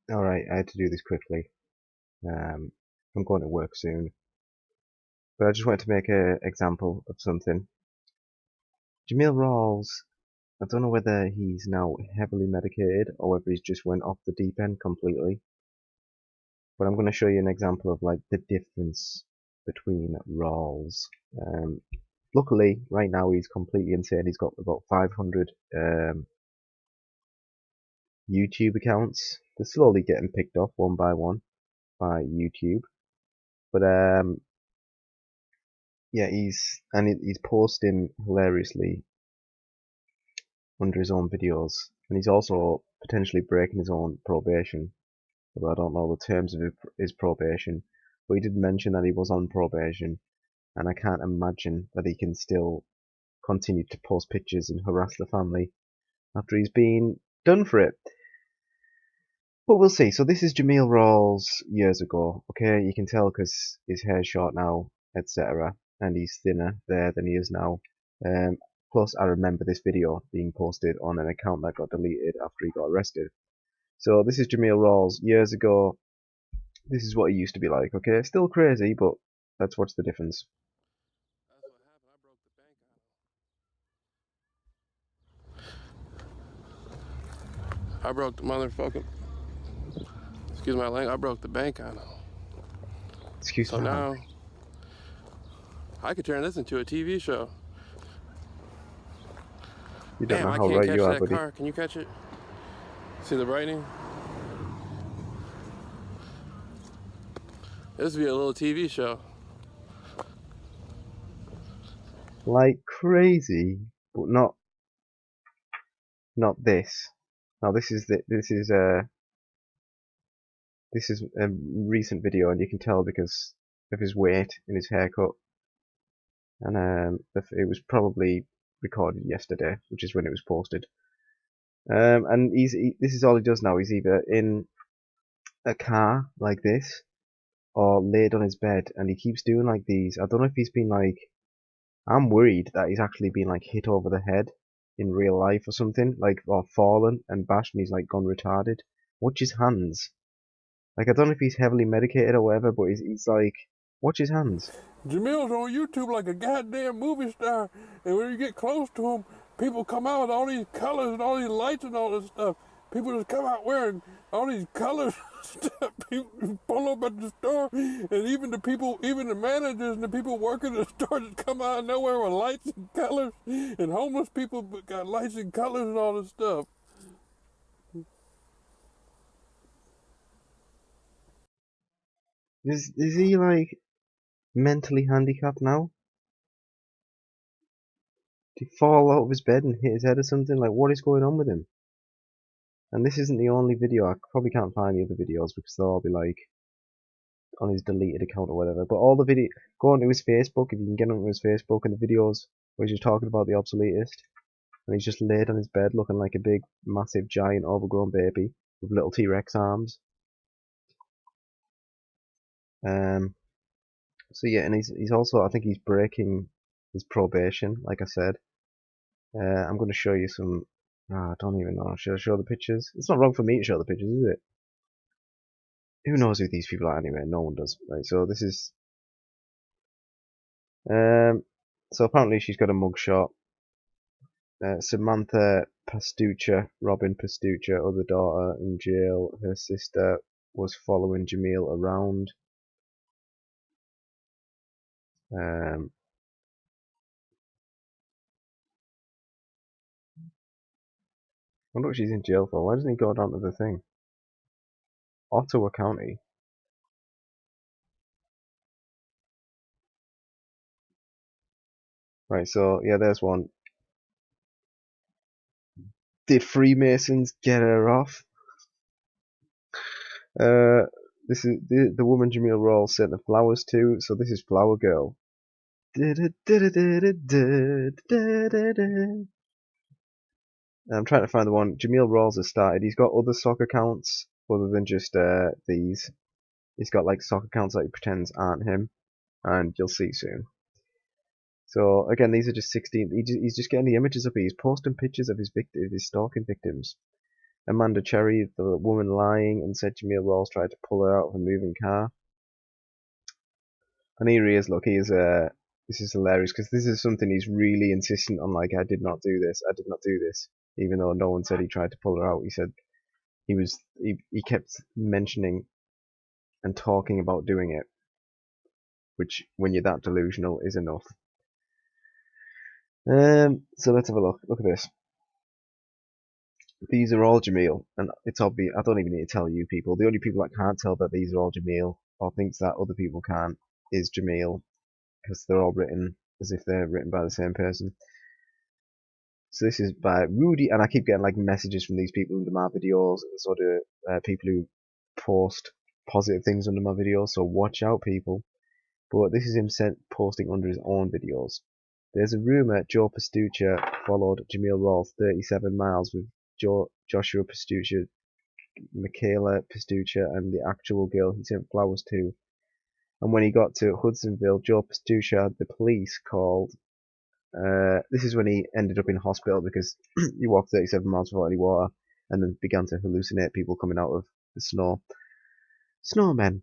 Alright, I had to do this quickly. I'm going to work soon. But I just wanted to make an example of something. Jameel Rawls, I don't know whether he's now heavily medicated or whether he's just went off the deep end completely. But I'm going to show you an example of like the difference between Rawls. Luckily, right now he's completely insane. He's got about 500 YouTube accounts. They're slowly getting picked off one by one by YouTube. But yeah, he's posting hilariously under his own videos, and he's also potentially breaking his own probation. Although I don't know the terms of his probation, but he did mention that he was on probation, and I can't imagine that he can still continue to post pictures and harass the family after he's been done for it. But we'll see. So this is Jameel Rawls years ago. Okay, you can tell because his hair's short now, etc., and he's thinner there than he is now. Um, Plus, I remember this video being posted on an account that got deleted after he got arrested. So this is Jameel Rawls years ago. This is what he used to be like. Okay, still crazy, but let's watch the difference. That's what happened. I broke the bank on him. I broke the motherfucking. Excuse my language. I broke the bank on him. Excuse So my now language. I could turn this into a TV show. You don't Damn, know I how can't right catch you are, that buddy. car. Can you catch it? See the writing? This would be a little TV show. Like crazy, but not this. Now this is a recent video, and you can tell because of his weight and his haircut. And it was probably recorded yesterday, which is when it was posted. And this is all he does now. He's either in a car like this, or laid on his bed, and he keeps doing like these. I don't know if he's been like. I'm worried that he's actually been like hit over the head in real life or something, like or fallen and bashed, and he's like gone retarded. Watch his hands. Like I don't know if he's heavily medicated or whatever, but he's like, watch his hands. Jameel's on YouTube like a goddamn movie star, and when you get close to him, people come out with all these colors and all these lights and all this stuff. People just come out wearing all these colors and stuff. People pull up at the store, and even the people, even the managers and the people working the store just come out of nowhere with lights and colors. And homeless people got lights and colors and all this stuff. Is he like mentally handicapped now? Did he fall out of his bed and hit his head or something? Like what is going on with him? And this isn't the only video. I probably can't find the other videos because they'll all be like on his deleted account or whatever. But all the video, go onto his Facebook if you can get onto his Facebook and the videos where he's just talking about the Obsoletist, and he's just laid on his bed looking like a big, massive, giant, overgrown baby with little T-Rex arms. Um, so yeah, and he's also I think he's breaking his probation, like I said. I'm going to show you some. I don't even know. Should I show the pictures? It's not wrong for me to show the pictures, is it? Who knows who these people are anyway? No one does. Right. So this is. Um. So apparently she's got a mugshot. Samantha Pastucha, Robin Pastucha, other daughter in jail. Her sister was following Jameel around. Um, I wonder what she's in jail for. Why doesn't he go down to the thing? Ottawa County. Right, so yeah, there's one. Did Freemasons get her off? Uh, this is the woman Jameel Rawls sent the flowers to, so this is Flower Girl. I'm trying to find the one Jameel Rawls has started. He's got other sock accounts other than just these. He's got like sock accounts that he pretends aren't him, and you'll see soon. So again, these are just 16. He's just getting the images up. He's posting pictures of his stalking victims. Amanda Cherry, the woman lying, and said Jameel Rawls tried to pull her out of a moving car. And here he is, look, this is hilarious, because this is something he's really insistent on, like, I did not do this, I did not do this. Even though no one said he tried to pull her out, he said he kept mentioning and talking about doing it, which, when you're that delusional, is enough. So let's have a look. Look at this. These are all Jameel, and it's obvious. I don't even need to tell you people. The only people that can't tell that these are all Jameel, or thinks that other people can't, is Jameel, because they're all written as if they're written by the same person. So this is by Rudy, and I keep getting like messages from these people under my videos, and sort of people who post positive things under my videos. So watch out, people. But this is him posting under his own videos. There's a rumor Joe Pastucha followed Jameel Rawls 37 miles with Joshua Pastucha, Michaela Pastucha, and the actual girl he sent flowers to. And when he got to Hudsonville, Joe Pastucha had the police called. This is when he ended up in hospital because he walked 37 miles without any water and then began to hallucinate people coming out of the snow. Snowmen.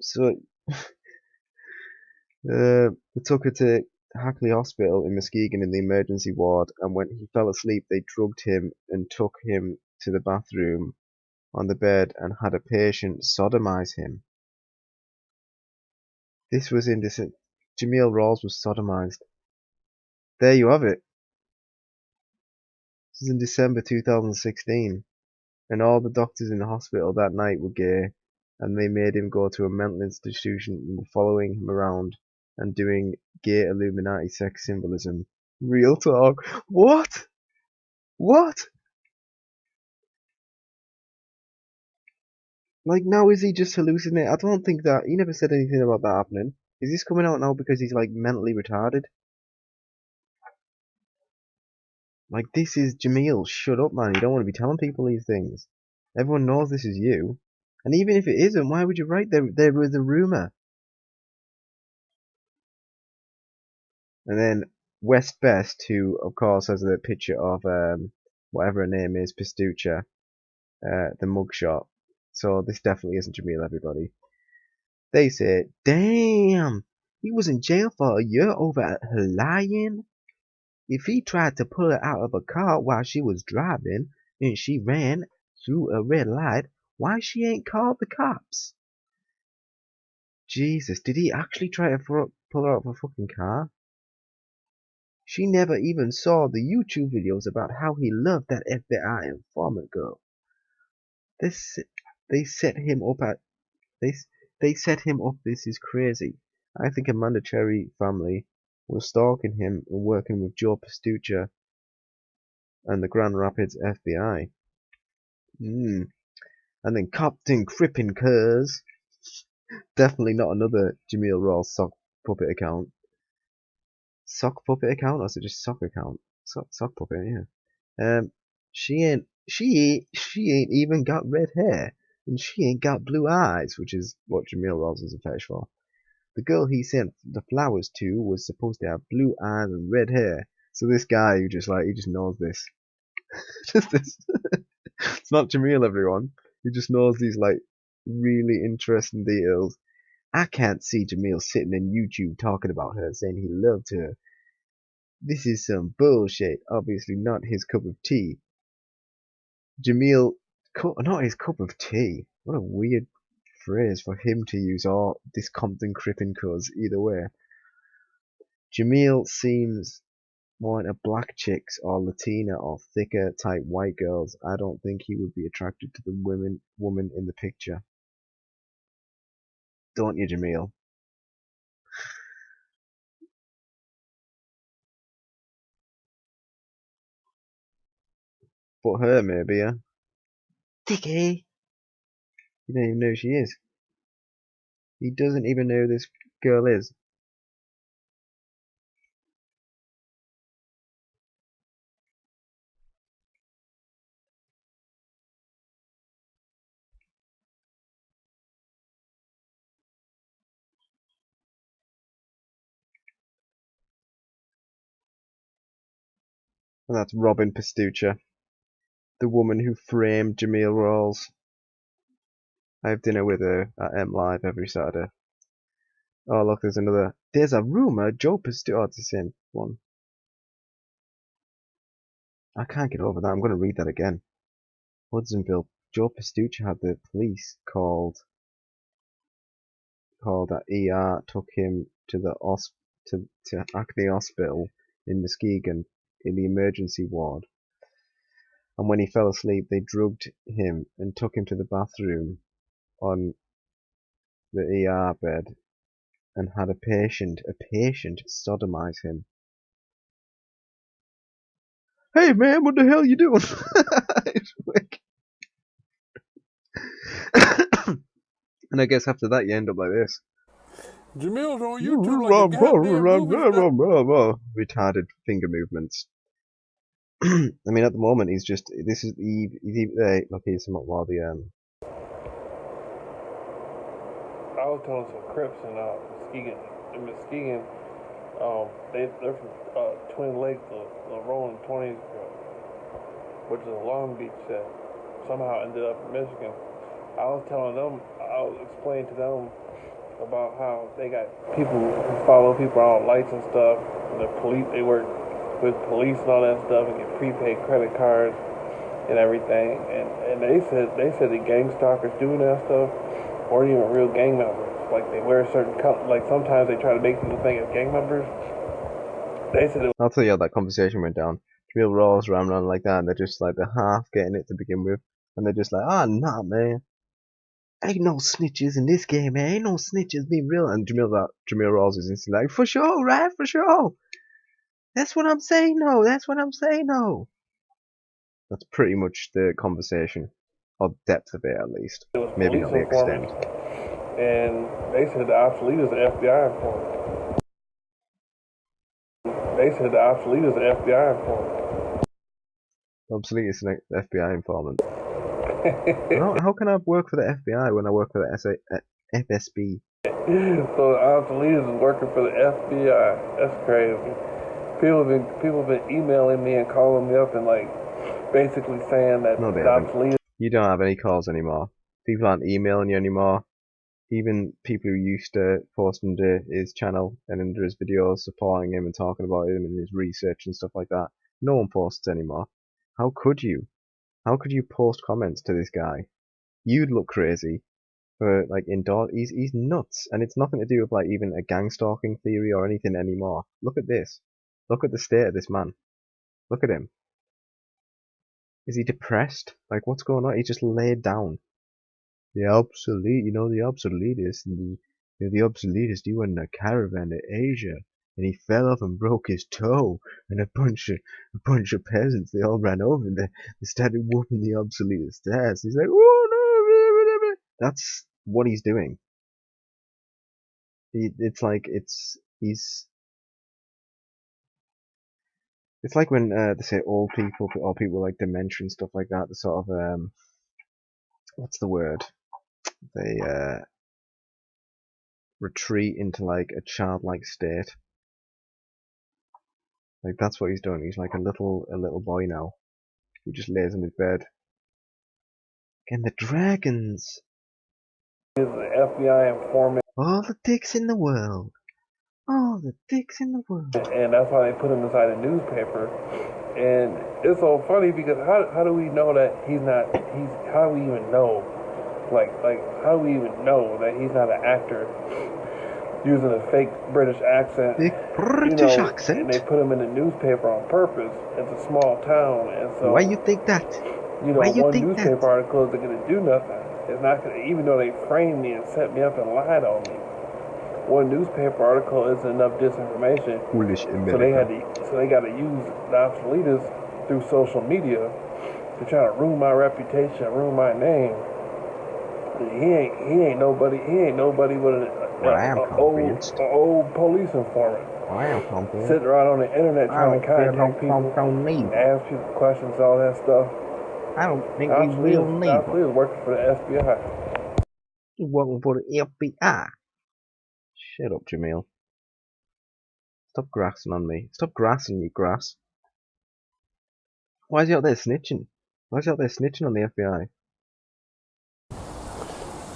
So they took her to Hackley Hospital in Muskegon in the emergency ward, and when he fell asleep, they drugged him and took him to the bathroom on the bed and had a patient sodomize him. This was in December. Jameel Rawls was sodomized. There you have it. This is in December 2016, and all the doctors in the hospital that night were gay, and they made him go to a mental institution and were following him around and doing gay Illuminati sex symbolism. Real talk. What? What? Like, now is he just hallucinating? I don't think that. He never said anything about that happening. Is this coming out now because he's, like, mentally retarded? Like, this is Jameel. Shut up, man. You don't want to be telling people these things. Everyone knows this is you. And even if it isn't, why would you write there was a rumor? And then West Best, who, of course, has a picture of, whatever her name is, Pistucha, the mugshot. So this definitely isn't Jameel, everybody. They said, damn, he was in jail for a year over her lying. If he tried to pull her out of a car while she was driving and she ran through a red light, why she ain't called the cops? Jesus, did he actually try to pull her out of a fucking car? She never even saw the YouTube videos about how he loved that FBI informant girl. This, they set him up at They they set him up. This is crazy. I think Amanda Cherry family was stalking him and working with Joe Pastucha and the Grand Rapids FBI. And then Captain Crippen Curse. Definitely not another Jameel Rawls sock puppet account. Sock puppet account, or is it just sock account? Sock puppet, yeah. She ain't even got red hair, and she ain't got blue eyes, which is what Jameel Rawls is a fetish for. The girl he sent the flowers to was supposed to have blue eyes and red hair. So this guy who he just knows this. Just this. It's not Jameel, everyone. He just knows these like really interesting details. I can't see Jameel sitting in YouTube talking about her, saying he loved her. This is some bullshit. Obviously not his cup of tea. Jameel, not his cup of tea. What a weird phrase for him to use, or this Compton Crippen cuz, either way. Jameel seems more into black chicks or Latina or thicker type white girls. I don't think he would be attracted to the woman in the picture. Don't you, Jameel? But her, maybe, yeah? Dicky! You don't even know who she is. He doesn't even know who this girl is. And that's Robin Pastucha. the woman who framed Jameel Rawls. I have dinner with her at M Live every Saturday. Oh look, there's another. There's a rumour Joe Pistucci. Oh, it's the same one. I can't get over that. I'm going to read that again. Hudsonville. Joe Pistucci had the police called at ER, took him to the to Acne Hospital in Muskegon in the emergency ward. And when he fell asleep, they drugged him and took him to the bathroom on the ER bed and had a patient sodomize him. Hey man, what the hell you doing? And I guess after that you end up like this. Jameel's on YouTube like a goddamn movie star. Retarded finger movements. I mean, at the moment he's just. This is look, here's some while the I was telling some Crips in Muskegon. In Muskegon, they're from Twin Lakes, the Rolling 20s, which is a Long Beach set. Somehow ended up in Michigan. I was explaining to them about how they got people who follow people on lights and stuff. And the police, they work with police and all that stuff and get prepaid credit cards and everything. And they said the gang stalkers doing that stuff weren't even real gang members. Like they wear certain like sometimes they try to make people think it's gang members. They said I'll tell you how that conversation went down. Real Rawls rambling on like that, and they're just like they're half getting it to begin with, and they're just like, nah, man. Ain't no snitches in this game, man. Ain't no snitches, be real. And Jameel Rawls is instantly like, for sure, right? For sure. That's what I'm saying, no. That's what I'm saying, no. That's pretty much the conversation, or the depth of it at least. Maybe not the extent. And they said the Obsoletist is an FBI informant. Obsoletist is an FBI informant. How can I work for the FBI when I work for the FSB? So the Obsoletist is working for the FBI. That's crazy. People have been emailing me and calling me up and like basically saying that No, they the haven't. Obsoletist. You don't have any calls anymore. People aren't emailing you anymore. Even people who used to post under his channel and under his videos supporting him and talking about him and his research and stuff like that, no one posts anymore. How could you? How could you post comments to this guy? You'd look crazy for like he's nuts, and it's nothing to do with like even a gang stalking theory or anything anymore. Look at this. Look at the state of this man. Look at him. Is he depressed? Like what's going on? He's just laid down. The Obsoletist, the Obsoletist, he went in a caravan to Asia, and he fell off and broke his toe, and a bunch of peasants, they all ran over and they started whooping the Obsoletist's ass. He's like, oh no, that's what he's doing. It's like when they say old people or people like dementia and stuff like that. The sort of what's the word? They retreat into like a childlike state. Like that's what he's doing. He's like a little boy now, who just lays in his bed. Again, the dragons. Is the FBI informant. All the dicks in the world. All the dicks in the world. And that's why they put him inside a newspaper. And it's so funny because how do we know that how do we even know? Like how do we even know that he's not an actor using a fake British accent? Fake British accent? And they put him in the newspaper on purpose. It's a small town, and so why you think that? One newspaper article isn't going to do nothing. It's not going to, even though they framed me and set me up and lied on me. One newspaper article isn't enough disinformation. Foolish America. So they got to use the Obsoletist through social media to try to ruin my reputation, ruin my name. He ain't nobody. He ain't nobody but an old police informant. Sitting around on the internet trying to contact people, ask people questions, all that stuff. I don't think we will need him. He was working for the FBI. He's working for the FBI. Shut up, Jameel. Stop grassing on me. Stop grassing, you grass. Why is he out there snitching? Why is out there snitching on the FBI?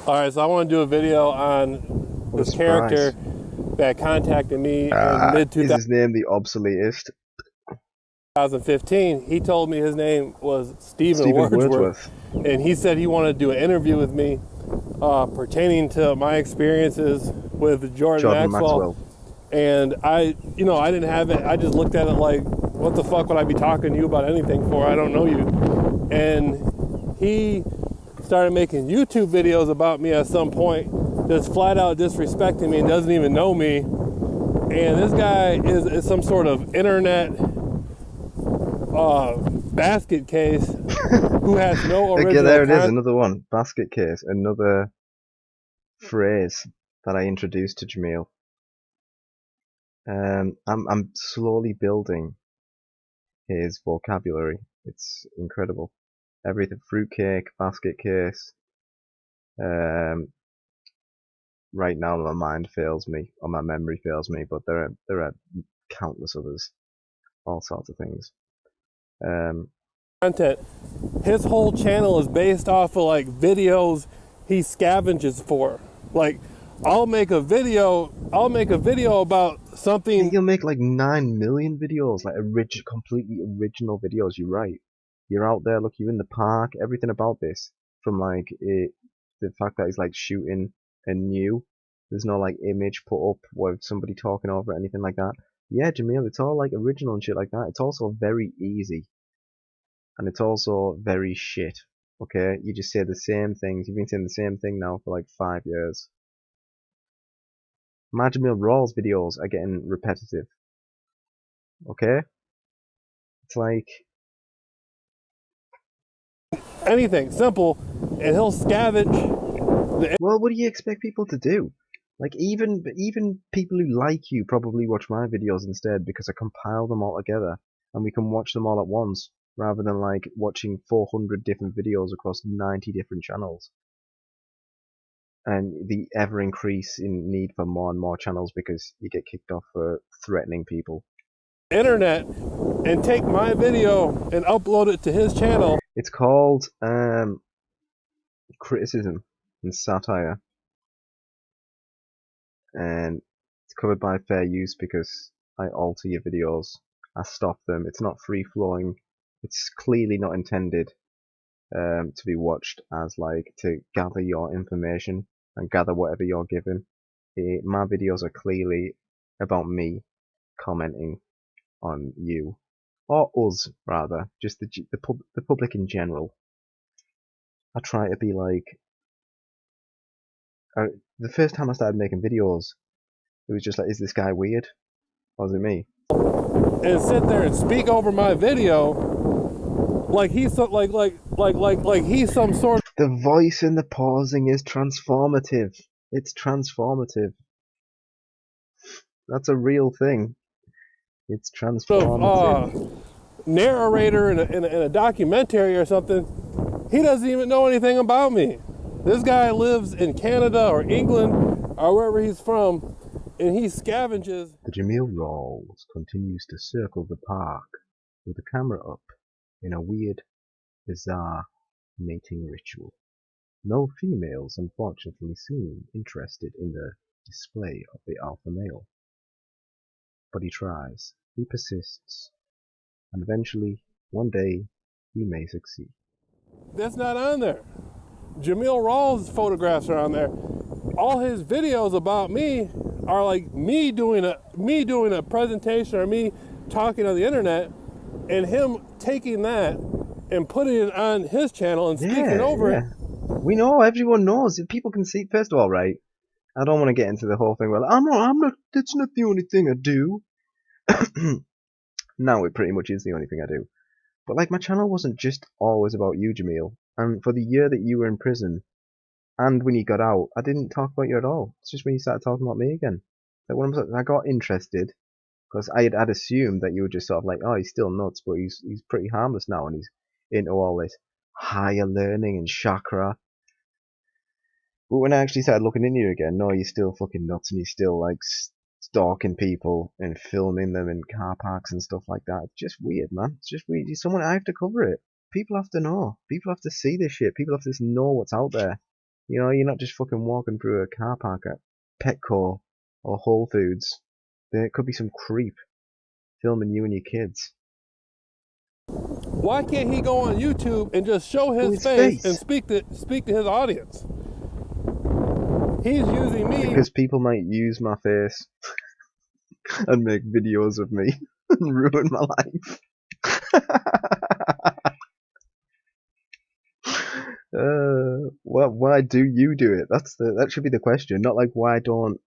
Alright, so I want to do a video on What a this character surprise. that contacted me in mid Is his name the Obsoletist? 2015. He told me his name was Stephen Stephen Wordsworth, and he said he wanted to do an interview with me pertaining to my experiences with Jordan Maxwell. And I didn't have it. I just looked at it like, what the fuck would I be talking to you about anything for? I don't know you. And he started making YouTube videos about me at some point, just flat out disrespecting me and doesn't even know me. And this guy is some sort of internet basket case who has no original Okay, there it is, another one. Basket case, another phrase that I introduced to Jameel. I'm slowly building his vocabulary. It's incredible. Everything, fruitcake, basket case. Right now my mind fails me, or my memory fails me, but there are countless others, all sorts of things. Content. His whole channel is based off of like videos he scavenges for. Like, I'll make a video about something. You'll make like 9 million videos, like completely original videos. You're right. You're out there, look, you're in the park, everything about this, from like the fact that he's like shooting a new, there's no like image put up with somebody talking over it, anything like that. Yeah, Jameel, it's all like original and shit like that. It's also very easy. And it's also very shit. Okay? You just say the same things. You've been saying the same thing now for like 5 years. My Jameel Rawls videos are getting repetitive. Okay? It's like Anything simple, and he'll scavenge. Well, what do you expect people to do? Like even people who like you probably watch my videos instead because I compile them all together and we can watch them all at once rather than like watching 400 different videos across 90 different channels. And the ever increase in need for more and more channels because you get kicked off for threatening people. Internet and take my video and upload it to his channel. It's called criticism and satire, and it's covered by fair use because I alter your videos, I stop them. It's not free flowing. It's clearly not intended to be watched as like to gather your information and gather whatever you're given. My videos are clearly about me commenting on you, or us rather, just the public in general. I try to be like the first time I started making videos, it was just like, is this guy weird, or is it me? And sit there and speak over my video like he's so, like he's some sort. The voice and the pausing is transformative. It's transformative. That's a real thing. It's transformative. Narrator in a documentary or something. He doesn't even know anything about me. This guy lives in Canada or England or wherever he's from, and he scavenges. The Jameel Rawls continues to circle the park with the camera up in a weird, bizarre mating ritual. No females unfortunately seem interested in the display of the alpha male. But he tries, he persists, and eventually, one day, he may succeed. That's not on there. Jameel Rawls' photographs are on there. All his videos about me are like me doing a presentation or me talking on the internet, and him taking that and putting it on his channel and speaking over it. We know, everyone knows. People can see. First of all, right, I don't want to get into the whole thing where like, I'm not, that's not the only thing I do. Now it pretty much is the only thing I do. But like, my channel wasn't just always about you, Jameel. And for the year that you were in prison, and when you got out, I didn't talk about you at all. It's just when you started talking about me again. Like when I got interested, because I'd assumed that you were just sort of like, oh, he's still nuts, but he's pretty harmless now, and he's into all this higher learning and chakra. But when I actually started looking into you again, no, you're still fucking nuts, and you're still like stalking people and filming them in car parks and stuff like that. It's just weird, man. It's just weird. Someone, I have to cover it. people have to know. People have to see this shit. People have to know what's out there. You know, you're not just fucking walking through a car park at Petco or Whole Foods. There could be some creep filming you and your kids. Why can't he go on YouTube and just show his face and speak to his audience? He's using me because people might use my face and make videos of me and ruin my life. Why do you do it? That should be the question. Not like why doesn't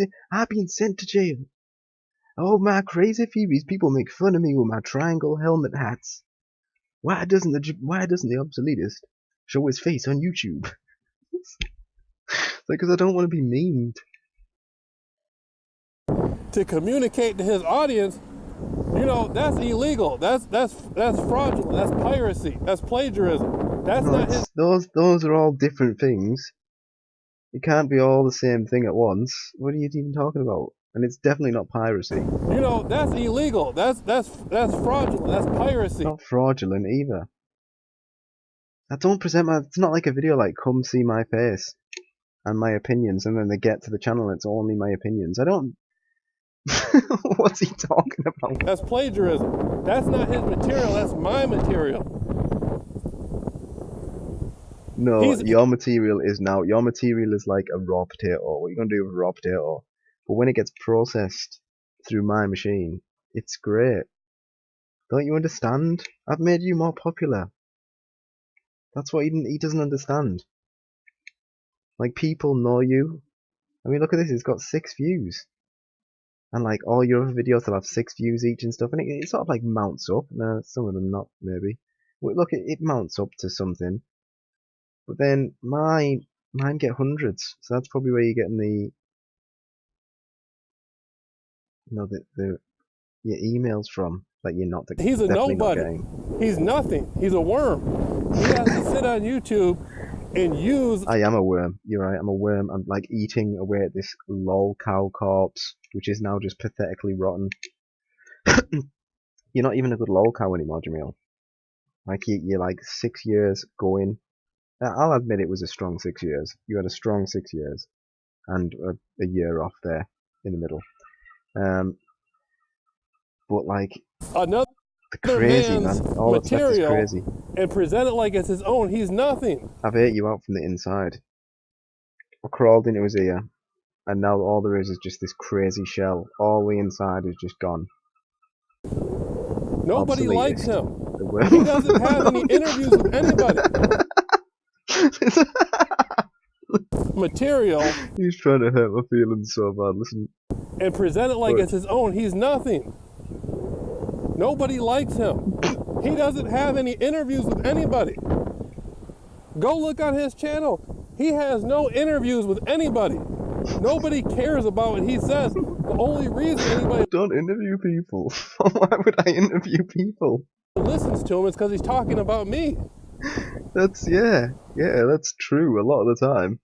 it? I've been sent to jail. Oh my crazy Phoebes! People make fun of me with my triangle helmet hats. Why doesn't the Obsoletist show his face on YouTube? Because I don't want to be memed. To communicate to his audience, you know, that's illegal. That's fraudulent. That's piracy. That's plagiarism. That's not his. Those are all different things. It can't be all the same thing at once. What are you even talking about? And it's definitely not piracy. You know, that's illegal. That's fraudulent. That's piracy. Not fraudulent either. I don't present my. It's not like a video like come see my face and my opinions, and then they get to the channel and it's only my opinions. I don't. What's he talking about? That's plagiarism. That's not his material. That's my material. No, your material is like a raw potato. What are you gonna do with a raw potato? But when it gets processed through my machine, it's great. Don't you understand? I've made you more popular. That's what he doesn't understand. Like, people know you. I mean, look at this. It's got 6 views. And like all your other videos will have 6 views each and stuff. And it sort of like mounts up. No, some of them not, maybe. But look, it mounts up to something. But then mine get hundreds. So that's probably where you're getting the... You know, your emails from that you're not. He's a nobody. He's nothing. He's a worm. He has to sit on YouTube and use. I am a worm. You're right. I'm a worm. I'm like eating away at this lol cow corpse, which is now just pathetically rotten. You're not even a good lol cow anymore, Jameel. Like you're like 6 years going. I'll admit it was a strong 6 years. You had a strong 6 years, and a year off there in the middle. But like another crazy man's man, all that's left is crazy. And present it like it's his own. He's nothing. I've ate you out from the inside. I crawled into his ear, and now all there is just this crazy shell. All the inside is just gone. Nobody Obsoletist. likes him. He doesn't have any interviews with anybody. Material. He's trying to hurt my feelings so bad. Listen. And present it like it's his own. He's nothing. Nobody likes him. He doesn't have any interviews with anybody. Go look on his channel. He has no interviews with anybody. Nobody cares about what he says. The only reason anybody don't interview people. Why would I interview people? Listens to him is because he's talking about me. That's that's true. A lot of the time,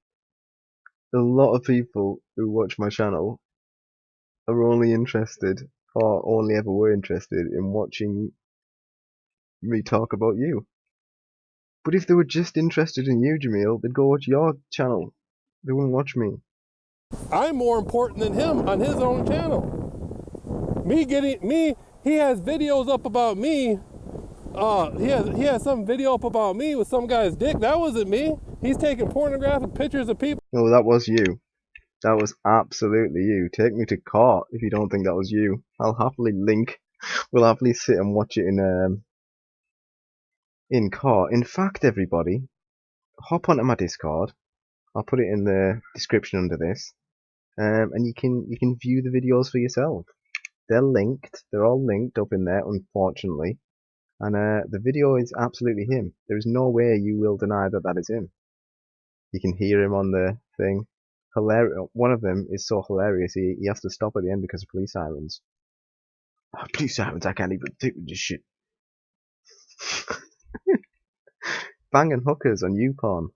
a lot of people who watch my channel are only interested, or only ever were interested, in watching me talk about you. But if they were just interested in you, Jameel, they'd go watch your channel. They wouldn't watch me. I'm more important than him on his own channel. He has videos up about me. He has some video up about me with some guy's dick. That wasn't me. He's taking pornographic pictures of people. No, that was you. That was absolutely you. Take me to court if you don't think that was you. I'll happily link. We'll happily sit and watch it in court. In fact, everybody, hop onto my Discord. I'll put it in the description under this, and you can view the videos for yourself. They're linked. They're all linked up in there, unfortunately. And the video is absolutely him. There is no way you will deny that that is him. You can hear him on the thing. Hilarious. One of them is so hilarious. He has to stop at the end because of police sirens. Oh, police sirens! I can't even think with this shit. Banging hookers on YouPorn.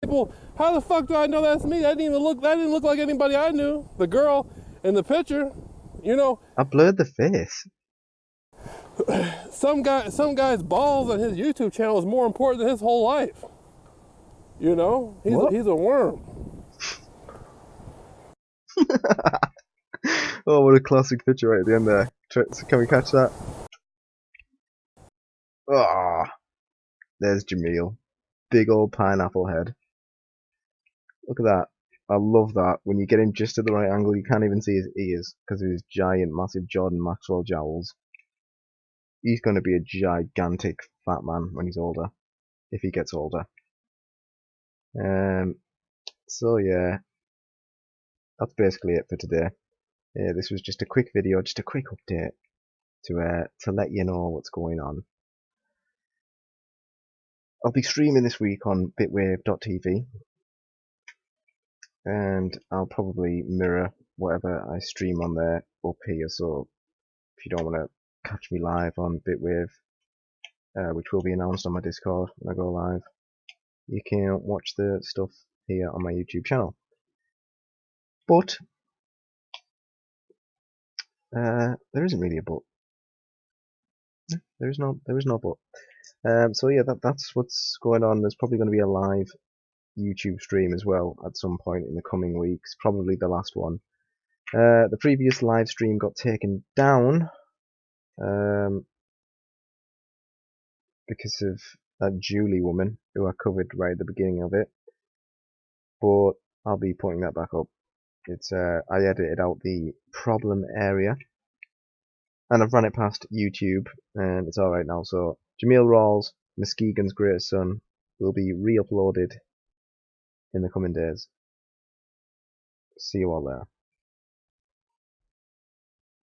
People, how the fuck do I know that's me? That didn't look like anybody I knew. The girl in the picture, you know. I blurred the face. some guy's balls on his YouTube channel is more important than his whole life. You know, he's a worm. Oh, what a classic picture right at the end there. Can we catch that? Ah, oh, there's Jameel. Big old pineapple head. Look at that. I love that. When you get him just at the right angle, you can't even see his ears because of his giant, massive Jordan Maxwell jowls. He's going to be a gigantic fat man when he's older, if he gets older. So yeah, that's basically it for today. This was just a quick video, just a quick update to let you know what's going on. I'll be streaming this week on bitwave.tv, and I'll probably mirror whatever I stream on there up here. So if you don't want to catch me live on Bitwave, which will be announced on my Discord when I go live, you can watch the stuff here on my YouTube channel. But there isn't really a but. There is no but. So yeah, that's what's going on. There's probably going to be a live YouTube stream as well at some point in the coming weeks, probably the last one. The previous live stream got taken down because of that Julie woman who I covered right at the beginning of it, but I'll be putting that back up. It's I edited out the problem area and I've run it past YouTube and it's alright now. So Jameel Rawls, Muskegon's greatest son, will be re-uploaded in the coming days. See you all there.